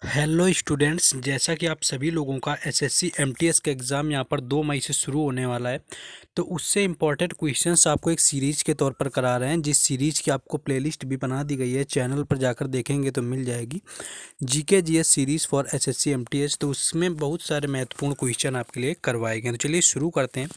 Hello students, जैसा कि आप सभी लोगों का एसएससी एमटीएस का एग्ज़ाम यहाँ पर 2 मई से शुरू होने वाला है। तो उससे इम्पॉर्टेंट क्वेश्चंस आपको एक सीरीज के तौर पर करा रहे हैं, जिस सीरीज की आपको प्लेलिस्ट भी बना दी गई है, चैनल पर जाकर देखेंगे तो मिल जाएगी। GK GS series for SSC MTS. तो उसमें बहुत सारे महत्वपूर्ण क्वेश्चन आपके लिए करवाए गए हैं। तो चलिए शुरू करते हैं।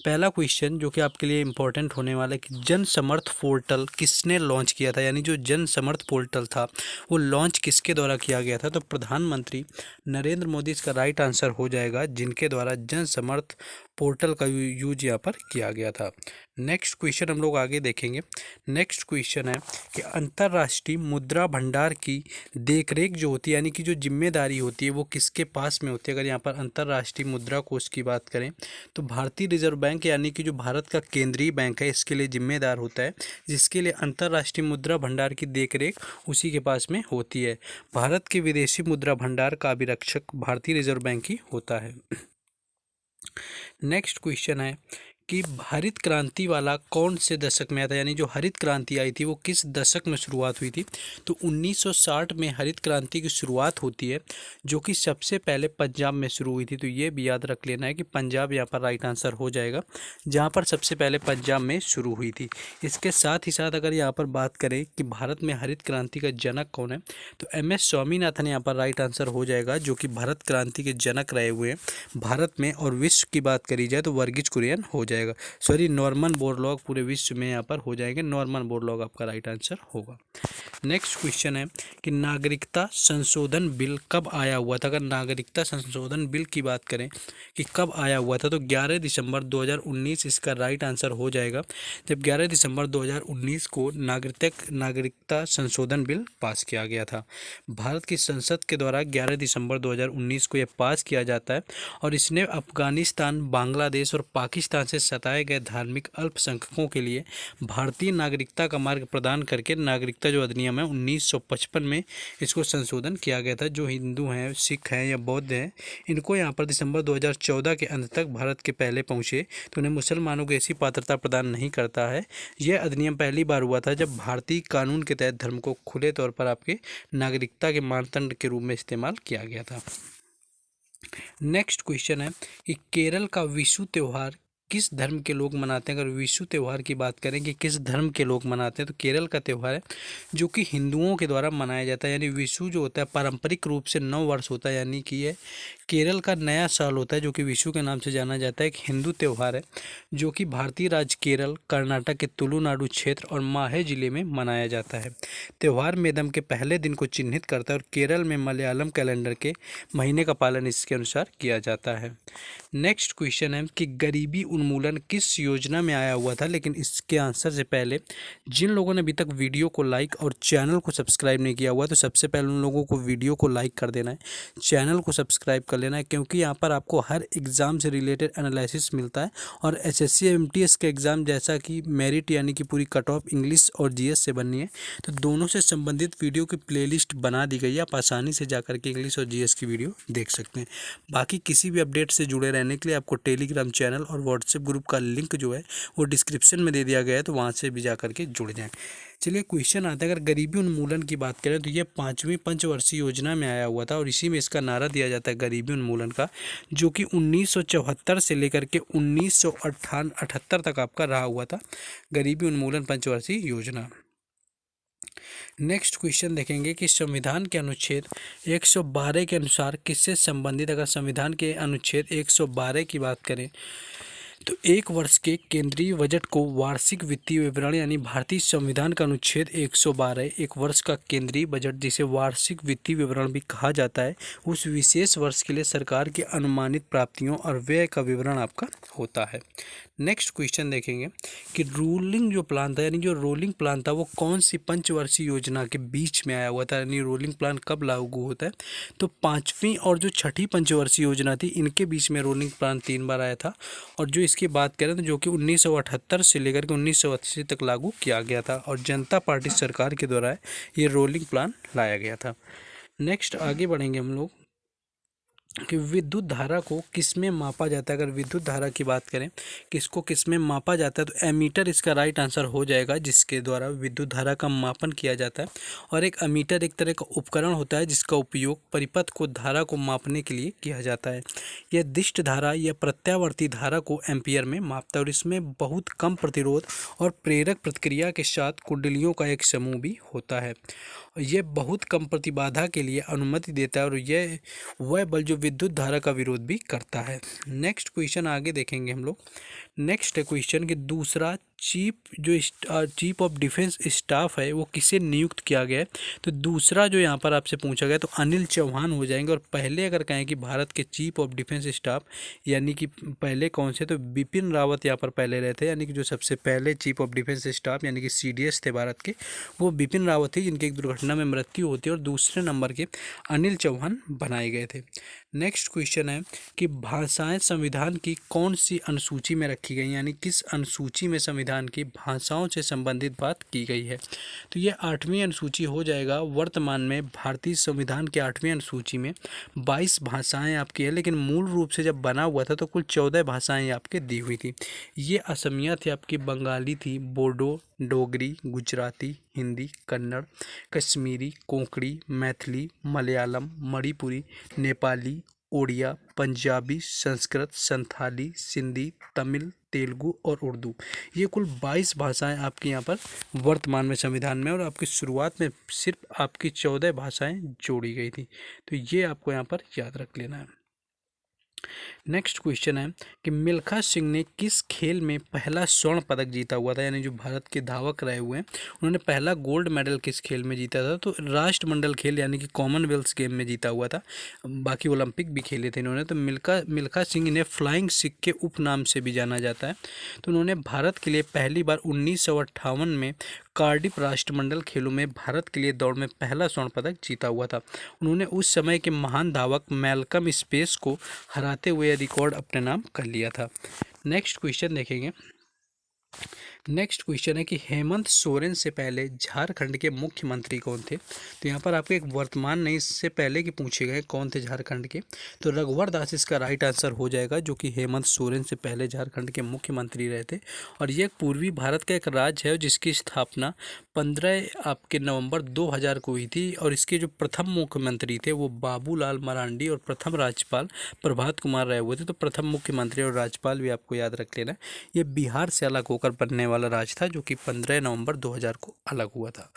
पहला क्वेश्चन जो कि आपके लिए इम्पोर्टेंट होने वाला है कि जन समर्थ पोर्टल किसने लॉन्च किया था, यानी जो जन समर्थ पोर्टल था वो लॉन्च किसके द्वारा किया गया था। तो प्रधानमंत्री नरेंद्र मोदी इसका राइट आंसर हो जाएगा, जिनके द्वारा जन समर्थ पोर्टल का यूज यहाँ पर किया गया था। नेक्स्ट क्वेश्चन हम लोग आगे देखेंगे। नेक्स्ट क्वेश्चन है कि अंतर्राष्ट्रीय मुद्रा भंडार की देखरेख जो होती है, यानी कि जो जिम्मेदारी होती है वो किसके पास में होती है। अगर यहाँ पर अंतर्राष्ट्रीय मुद्रा कोष की बात करें तो भारतीय रिजर्व बैंक, यानी कि जो भारत का केंद्रीय बैंक है, इसके लिए जिम्मेदार होता है, जिसके लिए अंतर्राष्ट्रीय मुद्रा भंडार की देखरेख उसी के पास में होती है। भारत के विदेशी मुद्रा भंडार का अभिरक्षक भारतीय रिजर्व बैंक ही होता है। नेक्स्ट क्वेश्चन है कि हरित क्रांति वाला कौन से दशक में आया था, यानी जो हरित क्रांति आई थी वो किस दशक में शुरुआत हुई थी। तो 1960 में हरित क्रांति की शुरुआत होती है, जो कि सबसे पहले पंजाब में शुरू हुई थी। तो ये भी याद रख लेना है कि पंजाब यहाँ पर राइट आंसर हो जाएगा, जहाँ पर सबसे पहले पंजाब में शुरू हुई थी। इसके साथ ही साथ अगर यहाँ पर बात करें कि भारत में हरित क्रांति का जनक कौन है, तो MS स्वामीनाथन यहाँ पर राइट आंसर हो जाएगा, जो कि भारत क्रांति के जनक रहे हुए हैं भारत में। और विश्व की बात करी जाए तो वर्गीज कुरियन हो जाएगा, सॉरी नॉर्मन बोरलॉग पूरे विश्व में यहाँ पर हो जाएंगे। नॉर्मन बोरलॉग आपका राइट आंसर होगा। नेक्स्ट क्वेश्चन है कि नागरिकता संशोधन बिल कब आया हुआ था। अगर नागरिकता संशोधन बिल की बात करें कि कब आया हुआ था, तो 11 दिसंबर 2019 इसका राइट आंसर हो जाएगा। जब 11 दिसंबर 2019 को नागरिकता संशोधन बिल पास किया गया था। भारत की संसद के द्वारा 11 दिसंबर 2019 को यह पास किया जाता है, और इसने अफगानिस्तान, बांग्लादेश और पाकिस्तान से सताए गए धार्मिक अल्पसंख्यकों के लिए भारतीय नागरिकता का मार्ग प्रदान करके नागरिकता जो अधिनियम है 1955 में इसको संशोधन किया गया था। जो हिंदू हैं, सिख हैं या बौद्ध हैं, इनको यहाँ पर दिसंबर 2014 के अंत तक भारत के पहले पहुँचे तो उन्हें मुसलमानों को ऐसी पात्रता प्रदान नहीं करता है। यह अधिनियम पहली बार हुआ था जब भारतीय कानून के तहत धर्म को खुले तौर पर आपके नागरिकता के मानदंड के रूप में इस्तेमाल किया गया था। नेक्स्ट क्वेश्चन है कि केरल का विशु त्यौहार किस धर्म के लोग मनाते हैं। अगर विशु त्यौहार की बात करें कि किस धर्म के लोग मनाते हैं, तो केरल का त्यौहार है जो कि हिंदुओं के द्वारा मनाया जाता है। यानी विशु जो होता है पारंपरिक रूप से 9 वर्ष होता है, यानी कि ये केरल का नया साल होता है, जो कि विशु के नाम से जाना जाता है। एक हिंदू त्यौहार है जो कि भारतीय राज्य केरल, कर्नाटक के तुलुनाडु क्षेत्र और माहे जिले में मनाया जाता है। त्यौहार मेदम के पहले दिन को चिन्हित करता है और केरल में मलयालम कैलेंडर के महीने का पालन इसके अनुसार किया जाता है। नेक्स्ट क्वेश्चन है कि गरीबी उन्मूलन किस योजना में आया हुआ था। लेकिन इसके आंसर से पहले जिन लोगों ने अभी तक वीडियो को लाइक और चैनल को सब्सक्राइब नहीं किया हुआ, तो सबसे पहले उन लोगों को वीडियो को लाइक कर देना है, चैनल को सब्सक्राइब कर लेना है, क्योंकि यहाँ पर आपको हर एग्ज़ाम से रिलेटेड एनालिसिस मिलता है। और एसएससी एमटीएस के एग्ज़ाम जैसा कि मेरिट यानी कि पूरी कट ऑफ इंग्लिश और जीएस से बननी है, तो दोनों से संबंधित वीडियो की प्लेलिस्ट बना दी गई है। आप आसानी से जाकर के इंग्लिश और जीएस की वीडियो देख सकते हैं। बाकी किसी भी अपडेट से जुड़े रहने के लिए आपको टेलीग्राम चैनल और व्हाट्सएप ग्रुप का लिंक जो है वो डिस्क्रिप्शन में दे दिया गया है, तो वहाँ से भी जा करके जुड़ जाएं। चलिए क्वेश्चन आता है, अगर गरीबी उन्मूलन की बात करें तो ये 5वीं पंचवर्षीय योजना में आया हुआ था, और इसी में इसका नारा दिया जाता है गरीबी उन्मूलन का, जो कि 1974 से लेकर के 1978 तक आपका रहा हुआ था, गरीबी उन्मूलन पंचवर्षीय योजना। नेक्स्ट क्वेश्चन देखेंगे कि संविधान के अनुच्छेद 112 के अनुसार किससे संबंधित। अगर संविधान के अनुच्छेद 112 की बात करें तो एक वर्ष के केंद्रीय बजट को वार्षिक वित्तीय विवरण, यानी भारतीय संविधान का अनुच्छेद 112 एक वर्ष का केंद्रीय बजट, जिसे वार्षिक वित्तीय विवरण भी कहा जाता है, उस विशेष वर्ष के लिए सरकार की अनुमानित प्राप्तियों और व्यय का विवरण आपका होता है। नेक्स्ट क्वेश्चन देखेंगे कि रोलिंग जो प्लान था, यानी जो रोलिंग प्लान था, वो कौन सी पंचवर्षीय योजना के बीच में आया हुआ था। यानी रोलिंग प्लान कब लागू होता है, तो 5वीं और जो 6ठी पंचवर्षीय योजना थी, इनके बीच में रोलिंग प्लान 3 बार आया था। और जो इसकी बात करें तो जो कि 1978 से लेकर के 1980 तक लागू किया गया था, और जनता पार्टी सरकार के द्वारा ये रोलिंग प्लान लाया गया था। नेक्स्ट आगे बढ़ेंगे हम लोग। कि विद्युत धारा को किसमें मापा जाता है। अगर विद्युत धारा की बात करें किसको किसमें मापा जाता है तो एमीटर इसका राइट आंसर हो जाएगा, जिसके द्वारा विद्युत धारा का मापन किया जाता है। और एक अमीटर एक तरह का उपकरण होता है जिसका उपयोग परिपथ को धारा को मापने के लिए किया जाता है। यह दिष्ट धारा या प्रत्यावर्ती धारा को एम्पियर में मापता है और इसमें बहुत कम प्रतिरोध और प्रेरक प्रतिक्रिया के साथ कुंडलियों का एक समूह भी होता है। यह बहुत कम प्रतिबाधा के लिए अनुमति देता है और यह वह बल जो विद्युत धारा का विरोध भी करता है। नेक्स्ट क्वेश्चन आगे देखेंगे हम लोग। नेक्स्ट है क्वेश्चन कि दूसरा चीफ ऑफ डिफेंस स्टाफ है वो किसे नियुक्त किया गया है। तो दूसरा जो यहाँ पर आपसे पूछा गया तो अनिल चौहान हो जाएंगे। और पहले अगर कहें कि भारत के चीफ ऑफ डिफेंस स्टाफ यानी कि पहले कौन से, तो बिपिन रावत यहाँ पर पहले रहते हैं, यानी कि जो सबसे पहले चीफ ऑफ डिफेंस स्टाफ यानी कि CDS थे भारत के, वो बिपिन रावत थी जिनकी एक दुर्घटना में मृत्यु होती है। और दूसरे नंबर के अनिल चौहान बनाए गए थे। नेक्स्ट क्वेश्चन है कि भाषाएं संविधान की कौन सी अनुसूची में रखी गई, यानी किस अनुसूची में संविधान की भाषाओं से संबंधित बात की गई है। तो ये 8वीं अनुसूची हो जाएगा। वर्तमान में भारतीय संविधान की 8वीं अनुसूची में 22 भाषाएं आपकी है, लेकिन मूल रूप से जब बना हुआ था तो कुल 14 भाषाएं आपके दी हुई थी। ये असमिया थी आपकी, बंगाली थी, बोडो, डोगरी, गुजराती, हिंदी, कन्नड़, कश्मीरी, कोंकणी, मैथिली, मलयालम, मणिपुरी, नेपाली, ओडिया, पंजाबी, संस्कृत, संथाली, सिंधी, तमिल, तेलुगु और उर्दू। ये कुल 22 भाषाएं आपकी यहाँ पर वर्तमान में संविधान में, और आपकी शुरुआत में सिर्फ आपकी 14 भाषाएं जोड़ी गई थी। तो ये आपको यहाँ पर याद रख लेना है। नेक्स्ट क्वेश्चन है कि मिल्खा सिंह ने किस खेल में पहला स्वर्ण पदक जीता हुआ था, यानी जो भारत के धावक रहे हुए हैं उन्होंने पहला गोल्ड मेडल किस खेल में जीता था। तो राष्ट्रमंडल खेल यानी कि कॉमनवेल्थ गेम में जीता हुआ था। बाकी ओलंपिक भी खेले थे इन्होंने। तो मिल्खा सिंह इन्हें फ्लाइंग सिख के उपनाम से भी जाना जाता है। तो उन्होंने भारत के लिए पहली बार 1958 में कार्डिफ राष्ट्रमंडल खेलों में भारत के लिए दौड़ में पहला स्वर्ण पदक जीता हुआ था। उन्होंने उस समय के महान धावक मैल्कम स्पेस को हराते हुए रिकॉर्ड अपने नाम कर लिया था। नेक्स्ट क्वेश्चन देखेंगे। नेक्स्ट क्वेश्चन है कि हेमंत सोरेन से पहले झारखंड के मुख्यमंत्री कौन थे। तो यहाँ पर आपको एक वर्तमान नहीं, इससे पहले की पूछे गए कौन थे झारखंड के। तो रघुवर दास इसका राइट आंसर हो जाएगा, जो कि हेमंत सोरेन से पहले झारखंड के मुख्यमंत्री रहे थे। और ये पूर्वी भारत का एक राज्य है जिसकी स्थापना 15 आपके नवंबर 2000 को हुई थी। और इसके जो प्रथम मुख्यमंत्री थे वो बाबूलाल मरांडी और प्रथम राज्यपाल प्रभात कुमार रहे हुए थे। तो प्रथम मुख्यमंत्री और राज्यपाल भी आपको याद रख लेना। ये बिहार से अलग होकर बनने वाला राज्य था जो कि 15 नवंबर 2000 को अलग हुआ था।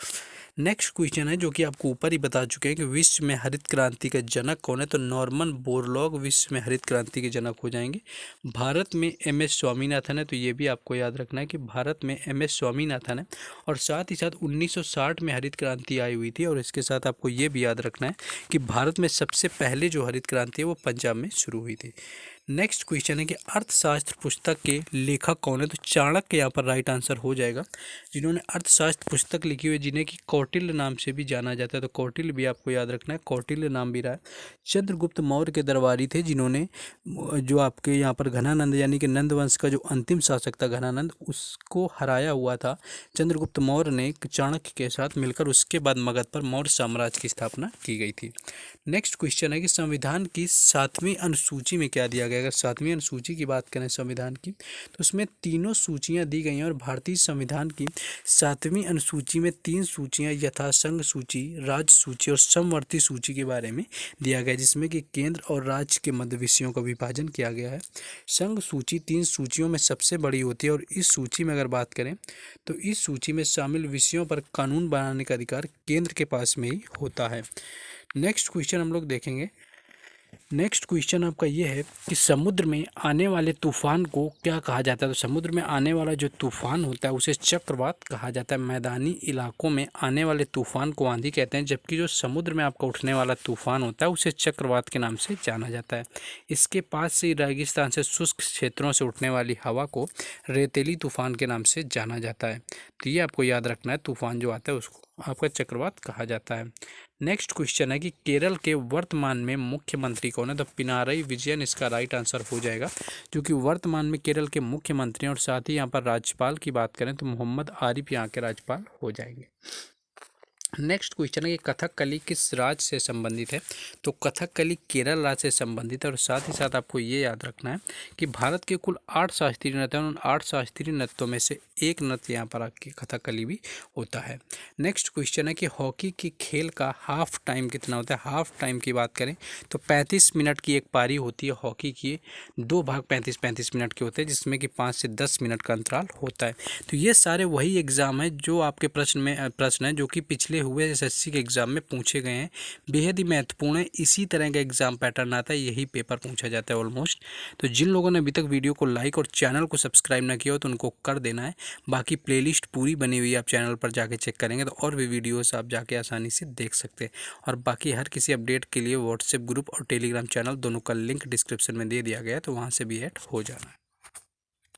नेक्स्ट क्वेश्चन है जो कि आपको ऊपर ही बता चुके हैं कि विश्व में हरित क्रांति का जनक कौन है। तो नॉर्मन बोरलॉग विश्व में हरित क्रांति के जनक हो जाएंगे। भारत में MS स्वामीनाथन है। तो ये भी आपको याद रखना है कि भारत में MS स्वामीनाथन है। और साथ ही साथ 1960 में हरित क्रांति आई हुई थी। और इसके साथ आपको ये भी याद रखना है कि भारत में सबसे पहले जो हरित क्रांति है वो पंजाब में शुरू हुई थी। नेक्स्ट क्वेश्चन है कि अर्थशास्त्र पुस्तक के लेखक कौन है। तो चाणक्य यहाँ पर राइट आंसर हो जाएगा, जिन्होंने अर्थशास्त्र पुस्तक लिखी हुई, जिन्हें कि कौटिल्य नाम से भी जाना जाता है। तो कौटिल्य भी आपको याद रखना है, कौटिल्य नाम भी रहा है। चंद्रगुप्त मौर्य के दरबारी थे जिन्होंने जो आपके यहाँ पर घनानंद यानी कि नंद वंश का जो अंतिम शासक था घनानंद, उसको हराया हुआ था चंद्रगुप्त मौर्य ने चाणक्य के साथ मिलकर। उसके बाद मगध पर मौर्य साम्राज्य की स्थापना की गई थी। नेक्स्ट क्वेश्चन है कि संविधान की 7वीं अनुसूची में क्या दिया गया। अगर 7वीं अनुसूची की बात करें संविधान की तो उसमें तीनों सूचियां दी गई हैं। और भारतीय संविधान की 7वीं अनुसूची में 3 सूचियां यथासंघ सूची, राज्य सूची और समवर्ती सूची के बारे में दिया गया, जिसमें कि केंद्र और राज्य के मध्य विषयों का विभाजन किया गया है। संघ सूची 3 सूचियों में सबसे बड़ी होती है। और इस सूची में अगर बात करें तो इस सूची में शामिल विषयों पर कानून बनाने का अधिकार केंद्र के पास में ही होता है। नेक्स्ट क्वेश्चन हम लोग देखेंगे। नेक्स्ट क्वेश्चन आपका ये है कि समुद्र में आने वाले तूफान को क्या कहा जाता है। तो समुद्र में आने वाला जो तूफान होता है उसे चक्रवात कहा जाता है। मैदानी इलाकों में आने वाले तूफान को आंधी कहते हैं, जबकि जो समुद्र में आपका उठने वाला तूफान होता है उसे चक्रवात के नाम से जाना जाता है। इसके पास से रेगिस्तान से शुष्क क्षेत्रों से उठने वाली हवा को रेतीली तूफान के नाम से जाना जाता है। तो ये आपको याद रखना है, तूफान जो आता है उसको आपका चक्रवात कहा जाता है। नेक्स्ट क्वेश्चन है कि केरल के वर्तमान में मुख्यमंत्री कौन है। तो पिनाराई विजयन इसका राइट आंसर हो जाएगा, जो कि वर्तमान में केरल के मुख्यमंत्री हैं। और साथ ही यहाँ पर राज्यपाल की बात करें तो मोहम्मद आरिफ यहाँ के राज्यपाल हो जाएंगे। नेक्स्ट क्वेश्चन है कि कथकली किस राज्य से संबंधित है। तो कथकली केरल राज्य से संबंधित है। और साथ ही साथ आपको ये याद रखना है कि भारत के कुल 8 शास्त्रीय नृत्य हैं, उन 8 शास्त्रीय नृत्यों में से एक नृत्य यहाँ पर आपकी कथकली भी होता है। नेक्स्ट क्वेश्चन है कि हॉकी की खेल का हाफ टाइम कितना होता है। हाफ टाइम की बात करें तो 35 मिनट की एक पारी होती है हॉकी की। 2 भाग 35-35 मिनट के होते हैं, जिसमें कि 5 से 10 मिनट का अंतराल होता है। तो ये सारे वही एग्ज़ाम है जो आपके प्रश्न है जो कि पिछले हुए एसएससी के एग्ज़ाम में पूछे गए हैं। बेहद ही महत्वपूर्ण है। इसी तरह का एग्ज़ाम पैटर्न आता है, यही पेपर पूछा जाता है ऑलमोस्ट। तो जिन लोगों ने अभी तक वीडियो को लाइक और चैनल को सब्सक्राइब ना किया हो तो उनको कर देना है। बाकी प्लेलिस्ट पूरी बनी हुई है, आप चैनल पर जाके चेक करेंगे तो और भी वीडियोस आप जाके आसानी से देख सकते हैं। और बाकी हर किसी अपडेट के लिए व्हाट्सएप ग्रुप और टेलीग्राम चैनल दोनों का लिंक डिस्क्रिप्शन में दे दिया गया है, तो वहाँ से भी ऐड हो जाना है।